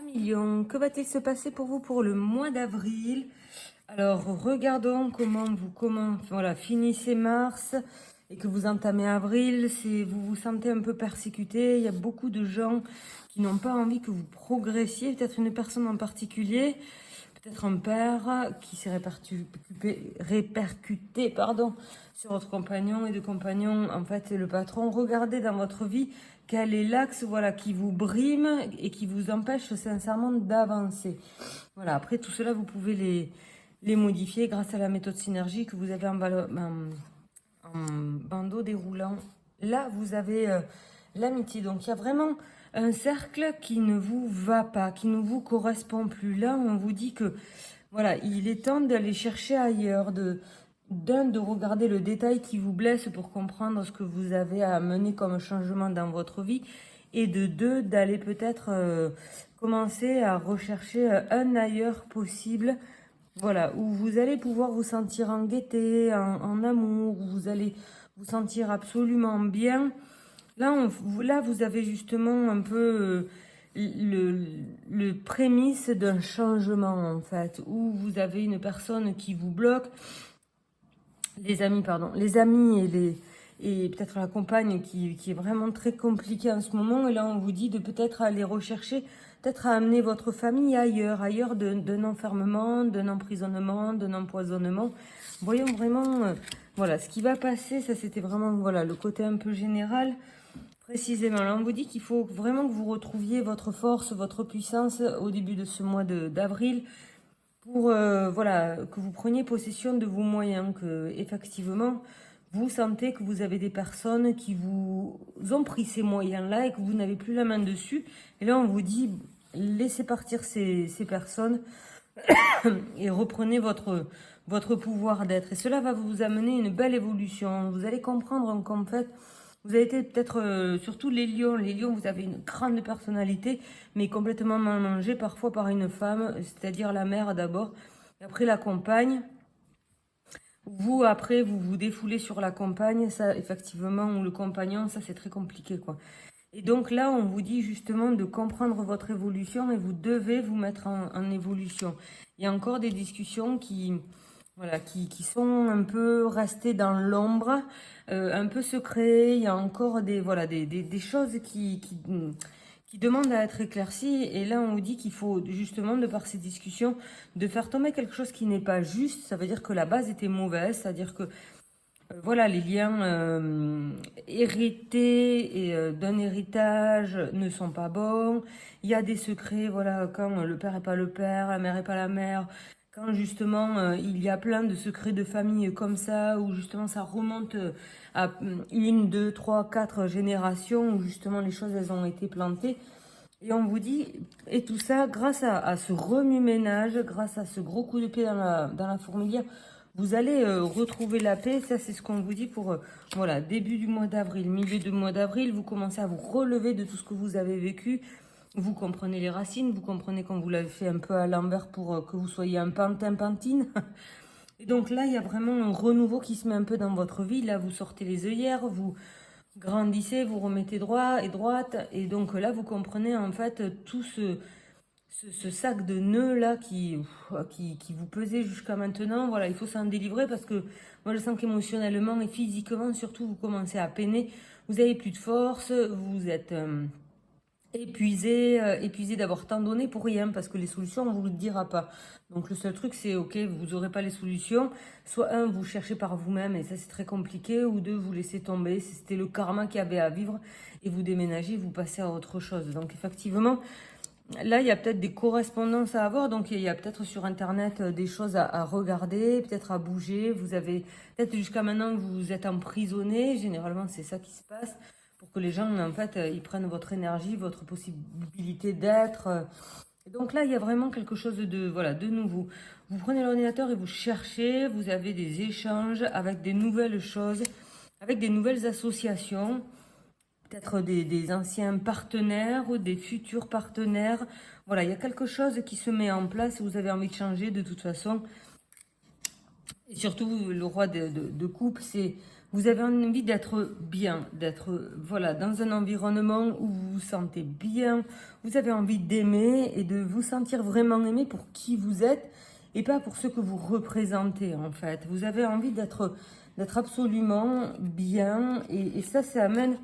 Millions, que va-t-il se passer pour vous pour le mois d'avril? Alors, regardons voilà, finissez mars et que vous entamez avril, vous vous sentez un peu persécuté. Il y a beaucoup de gens qui n'ont pas envie que vous progressiez, peut-être une personne en particulier, peut-être un père qui s'est répercuté, sur votre compagnon et de compagnon, en fait, c'est le patron. Regardez dans votre vie quel est l'axe, voilà, qui vous brime et qui vous empêche sincèrement d'avancer. Voilà, après tout cela, vous pouvez les modifier grâce à la méthode synergie que vous avez en bandeau déroulant. Là, vous avez l'amitié. Donc, il y a vraiment un cercle qui ne vous va pas, qui ne vous correspond plus. Là, on vous dit que, voilà, il est temps d'aller chercher ailleurs, de regarder le détail qui vous blesse pour comprendre ce que vous avez à mener comme changement dans votre vie, et de deux, d'aller peut-être commencer à rechercher un ailleurs possible, voilà, où vous allez pouvoir vous sentir en gaieté, en amour, où vous allez vous sentir absolument bien. Là, là vous avez justement un peu le prémisse d'un changement, en fait, où vous avez une personne qui vous bloque, les amis et peut-être la compagne qui est vraiment très compliquée en ce moment. Et là, on vous dit de peut-être aller rechercher, peut-être à amener votre famille ailleurs d'un enfermement, d'un emprisonnement, d'un empoisonnement. Voyons vraiment, voilà, ce qui va passer. Ça, c'était vraiment, voilà, le côté un peu général. Précisément, là, on vous dit qu'il faut vraiment que vous retrouviez votre force, votre puissance au début de ce mois d'avril, pour voilà, que vous preniez possession de vos moyens, que effectivement vous sentez que vous avez des personnes qui vous ont pris ces moyens-là et que vous n'avez plus la main dessus. Et là, on vous dit, laissez partir ces personnes et reprenez votre pouvoir d'être. Et cela va vous amener une belle évolution. Vous allez comprendre qu'en fait, vous avez été peut-être, surtout les lions. Les lions, vous avez une grande personnalité, mais complètement mal mangée parfois par une femme, c'est-à-dire la mère d'abord, et après la compagne. Vous, après, vous vous défoulez sur la compagne, ça, effectivement, ou le compagnon, ça, c'est très compliqué, quoi. Et donc là, on vous dit justement de comprendre votre évolution et vous devez vous mettre en évolution. Il y a encore des discussions voilà, qui sont un peu restées dans l'ombre, un peu secrets. Il y a encore voilà, des choses qui demandent à être éclaircies. Et là, on vous dit qu'il faut justement, de par ces discussions, de faire tomber quelque chose qui n'est pas juste. Ça veut dire que la base était mauvaise, c'est-à-dire que voilà, les liens hérités et d'un héritage ne sont pas bons. Il y a des secrets, voilà, quand le père n'est pas le père, la mère n'est pas la mère, quand justement il y a plein de secrets de famille comme ça, où justement ça remonte à une, deux, trois, quatre générations, où justement les choses elles ont été plantées. Et on vous dit, et tout ça grâce à ce remue-ménage, grâce à ce gros coup de pied dans la fourmilière, vous allez retrouver la paix. Ça, c'est ce qu'on vous dit pour voilà, début du mois d'avril, milieu du mois d'avril. Vous commencez à vous relever de tout ce que vous avez vécu. Vous comprenez les racines, vous comprenez qu'on vous l'avez fait un peu à l'envers pour que vous soyez un pantin-pantine. Et donc là, il y a vraiment un renouveau qui se met un peu dans votre vie. Là, vous sortez les œillères, vous grandissez, vous remettez droit et droite. Et donc là, vous comprenez en fait tout ce sac de nœuds là qui vous pesait jusqu'à maintenant. Voilà, il faut s'en délivrer parce que moi je sens qu'émotionnellement et physiquement surtout vous commencez à peiner. Vous avez plus de force, vous êtes épuisé d'avoir tant donné pour rien parce que les solutions on vous le dira pas. Donc le seul truc c'est ok, vous aurez pas les solutions. Soit un, vous cherchez par vous-même et ça c'est très compliqué, ou deux, vous laissez tomber. C'était le karma qui avait à vivre et vous déménagez, vous passez à autre chose. Donc effectivement, là, il y a peut-être des correspondances à avoir, donc il y a peut-être sur Internet des choses à regarder, peut-être à bouger. Vous avez peut-être jusqu'à maintenant vous êtes emprisonné. Généralement, c'est ça qui se passe pour que les gens, en fait, ils prennent votre énergie, votre possibilité d'être. Et donc là, il y a vraiment quelque chose voilà, de nouveau. Vous prenez l'ordinateur et vous cherchez. Vous avez des échanges avec des nouvelles choses, avec des nouvelles associations. Peut-être des anciens partenaires ou des futurs partenaires. Voilà, il y a quelque chose qui se met en place. Vous avez envie de changer de toute façon. Et surtout, le roi de coupe, c'est vous avez envie d'être bien, d'être voilà, dans un environnement où vous vous sentez bien, vous avez envie d'aimer et de vous sentir vraiment aimé pour qui vous êtes et pas pour ce que vous représentez en fait. Vous avez envie d'être absolument bien ça amène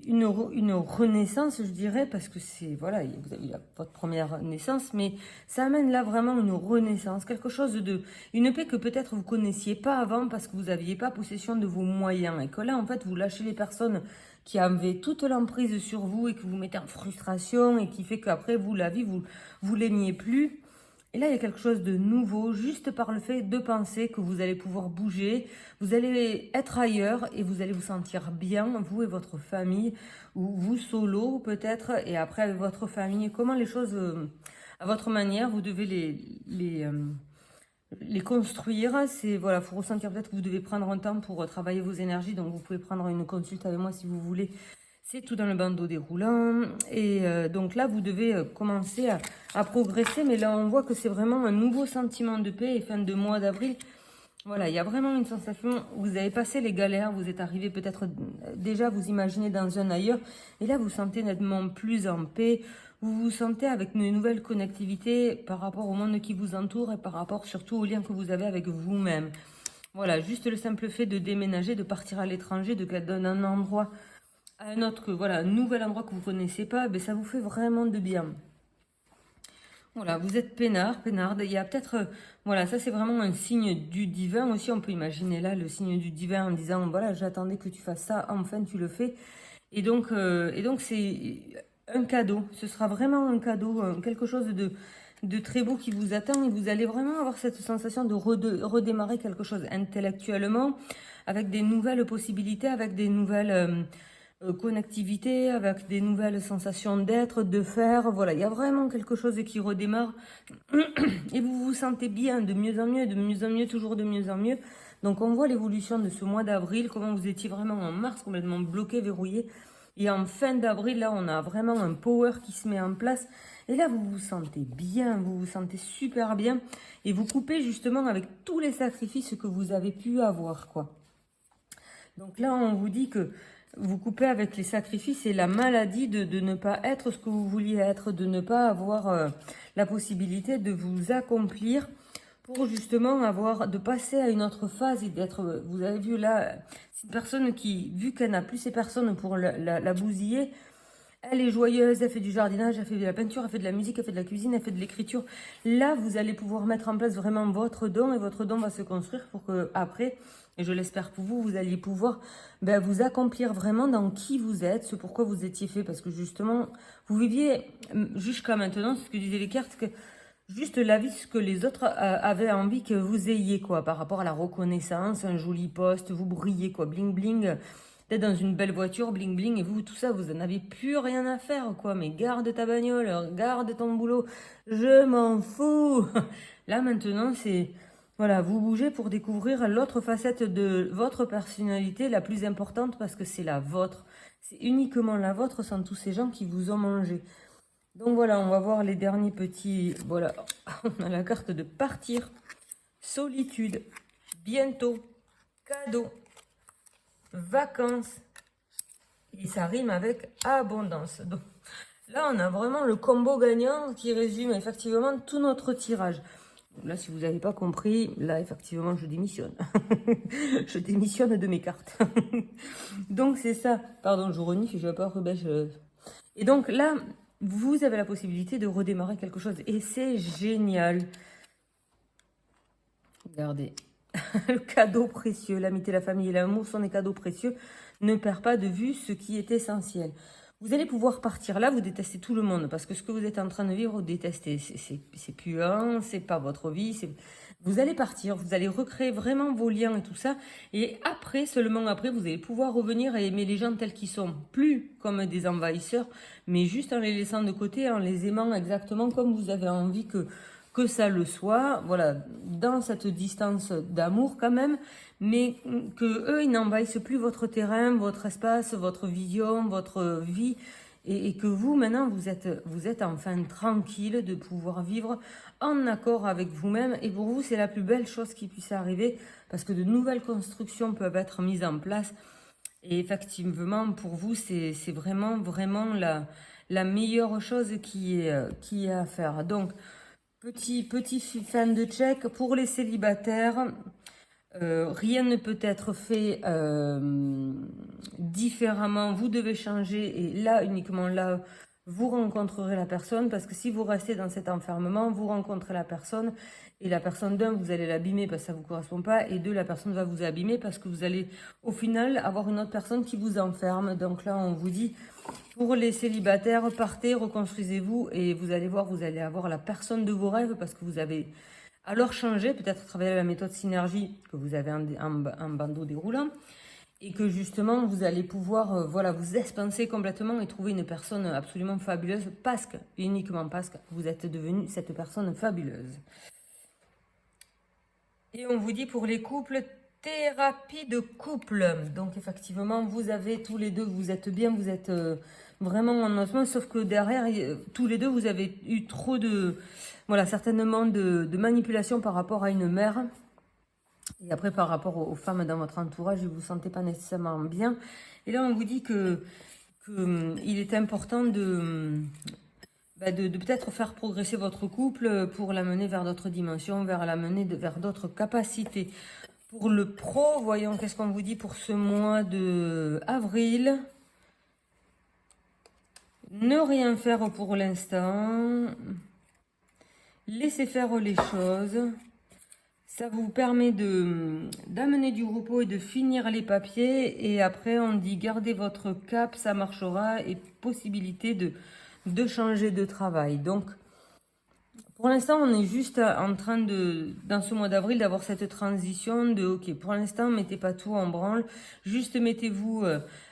une renaissance, je dirais, parce que c'est, voilà, vous avez eu votre première naissance, mais ça amène là vraiment une renaissance, quelque chose une paix que peut-être vous connaissiez pas avant parce que vous n'aviez pas possession de vos moyens et que là, en fait, vous lâchez les personnes qui avaient toute l'emprise sur vous et que vous mettez en frustration et qui fait qu'après, vous, la vie, vous l'aimiez plus. Et là, il y a quelque chose de nouveau, juste par le fait de penser que vous allez pouvoir bouger, vous allez être ailleurs et vous allez vous sentir bien, vous et votre famille, ou vous solo peut-être, et après avec votre famille. Comment les choses, à votre manière, vous devez les construire. C'est, voilà, faut ressentir peut-être que vous devez prendre un temps pour travailler vos énergies, donc vous pouvez prendre une consulte avec moi si vous voulez. C'est tout dans le bandeau déroulant. Et donc là, vous devez commencer à progresser. Mais là, on voit que c'est vraiment un nouveau sentiment de paix. Et fin de mois d'avril, voilà, il y a vraiment une sensation. Vous avez passé les galères. Vous êtes arrivé peut-être déjà, vous imaginez dans un ailleurs. Et là, vous vous sentez nettement plus en paix. Vous vous sentez avec une nouvelle connectivité par rapport au monde qui vous entoure et par rapport surtout au lien que vous avez avec vous-même. Voilà, juste le simple fait de déménager, de partir à l'étranger, d'un endroit un autre, voilà, un nouvel endroit que vous ne connaissez pas, ben ça vous fait vraiment de bien. Voilà, vous êtes peinarde. Il y a peut-être, voilà, ça c'est vraiment un signe du divin aussi. On peut imaginer là le signe du divin en disant, voilà, j'attendais que tu fasses ça, enfin tu le fais. Et donc c'est un cadeau. Ce sera vraiment un cadeau, quelque chose de très beau qui vous attend. Et vous allez vraiment avoir cette sensation de redémarrer quelque chose intellectuellement, avec des nouvelles possibilités, avec des nouvelles connectivité, avec des nouvelles sensations d'être, de faire. Voilà, il y a vraiment quelque chose qui redémarre et vous vous sentez bien, de mieux en mieux, de mieux en mieux, toujours de mieux en mieux. Donc on voit l'évolution de ce mois d'avril, comment vous étiez vraiment en mars complètement bloqué, verrouillé. Et en fin d'avril, là, on a vraiment un power qui se met en place. Et là, vous vous sentez bien, vous vous sentez super bien. Et vous coupez justement avec tous les sacrifices que vous avez pu avoir, quoi. Donc là, on vous dit que vous coupez avec les sacrifices et la maladie de ne pas être ce que vous vouliez être, de ne pas avoir la possibilité de vous accomplir pour justement de passer à une autre phase et d'être, vous avez vu là, cette personne qui, vu qu'elle n'a plus ces personnes pour la bousiller, elle est joyeuse, elle fait du jardinage, elle fait de la peinture, elle fait de la musique, elle fait de la cuisine, elle fait de l'écriture. Là, vous allez pouvoir mettre en place vraiment votre don et votre don va se construire pour que après, et je l'espère pour vous, vous alliez pouvoir vous accomplir vraiment dans qui vous êtes, ce pourquoi vous étiez fait. Parce que justement, vous viviez jusqu'à maintenant, ce que disaient les cartes, que juste la vie, ce que les autres avaient envie que vous ayez, quoi, par rapport à la reconnaissance, un joli poste, vous brillez, quoi, bling bling. D'être dans une belle voiture, bling bling, et vous, tout ça, vous n'en avez plus rien à faire, quoi. Mais garde ta bagnole, garde ton boulot, je m'en fous. Là, maintenant, c'est, voilà, vous bougez pour découvrir l'autre facette de votre personnalité, la plus importante, parce que c'est la vôtre. C'est uniquement la vôtre, sans tous ces gens qui vous ont mangé. Donc voilà, on va voir les derniers petits, voilà, on a la carte de partir, solitude, bientôt, cadeau, vacances, et ça rime avec abondance. Donc là, on a vraiment le combo gagnant qui résume effectivement tout notre tirage. Là, si vous n'avez pas compris, là, effectivement, je démissionne. Je démissionne de mes cartes. Donc, c'est ça. Pardon, je renifle, je vais pas rebêche. Et donc, là, vous avez la possibilité de redémarrer quelque chose. Et c'est génial. Regardez. Le cadeau précieux, l'amitié, la famille et l'amour sont des cadeaux précieux. Ne perd pas de vue ce qui est essentiel. Vous allez pouvoir partir là, vous détestez tout le monde parce que ce que vous êtes en train de vivre, vous détestez. C'est puant, c'est pas votre vie. Vous allez partir, vous allez recréer vraiment vos liens et tout ça. Et après, seulement après, vous allez pouvoir revenir et aimer les gens tels qu'ils sont. Plus comme des envahisseurs, mais juste en les laissant de côté, en les aimant exactement comme vous avez envie que ça le soit, voilà, dans cette distance d'amour quand même, mais que eux, ils n'envahissent plus votre terrain, votre espace, votre vision, votre vie, et que vous, maintenant, vous êtes enfin tranquille de pouvoir vivre en accord avec vous-même. Et pour vous, c'est la plus belle chose qui puisse arriver parce que de nouvelles constructions peuvent être mises en place. Et effectivement, pour vous, c'est vraiment, vraiment la meilleure chose qui est à faire. Donc, petit fin de check pour les célibataires. Rien ne peut être fait différemment. Vous devez changer et là, uniquement là, vous rencontrerez la personne parce que si vous restez dans cet enfermement, vous rencontrez la personne et la personne d'un, vous allez l'abîmer parce que ça ne vous correspond pas et deux, la personne va vous abîmer parce que vous allez au final avoir une autre personne qui vous enferme. Donc là, on vous dit, pour les célibataires, partez, reconstruisez-vous et vous allez voir, vous allez avoir la personne de vos rêves parce que vous avez alors changé, peut-être travailler la méthode synergie que vous avez en bandeau déroulant et que justement vous allez pouvoir voilà, vous expanser complètement et trouver une personne absolument fabuleuse parce que, uniquement parce que vous êtes devenu cette personne fabuleuse. Et on vous dit pour les couples, thérapie de couple. Donc effectivement, vous avez tous les deux, vous êtes bien, vous êtes vraiment en osmose, sauf que derrière, tous les deux, vous avez eu trop de, voilà, certainement de manipulation par rapport à une mère. Et après, par rapport aux femmes dans votre entourage, vous ne vous sentez pas nécessairement bien. Et là, on vous dit que il est important de peut-être faire progresser votre couple pour l'amener vers d'autres dimensions, vers d'autres capacités. Pour le pro, voyons qu'est-ce qu'on vous dit pour ce mois de avril. Ne rien faire pour l'instant. Laissez faire les choses. Ça vous permet d'amener du repos et de finir les papiers. Et après, on dit gardez votre cap, ça marchera. Et possibilité de changer de travail. Donc, pour l'instant, on est juste en train dans ce mois d'avril, d'avoir cette transition de, ok, pour l'instant, mettez pas tout en branle, juste mettez-vous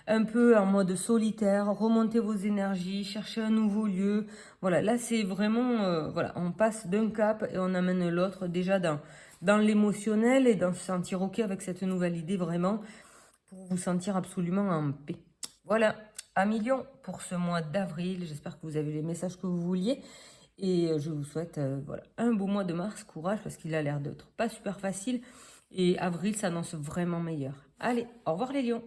un peu en mode solitaire, remontez vos énergies, cherchez un nouveau lieu. Voilà, là, c'est vraiment, voilà, on passe d'un cap et on amène l'autre déjà dans l'émotionnel et dans se sentir ok avec cette nouvelle idée vraiment pour vous sentir absolument en paix. Voilà, 1 million pour ce mois d'avril. J'espère que vous avez les messages que vous vouliez. Et je vous souhaite voilà, un beau mois de mars, courage, parce qu'il a l'air d'être pas super facile. Et avril s'annonce vraiment meilleur. Allez, au revoir les lions!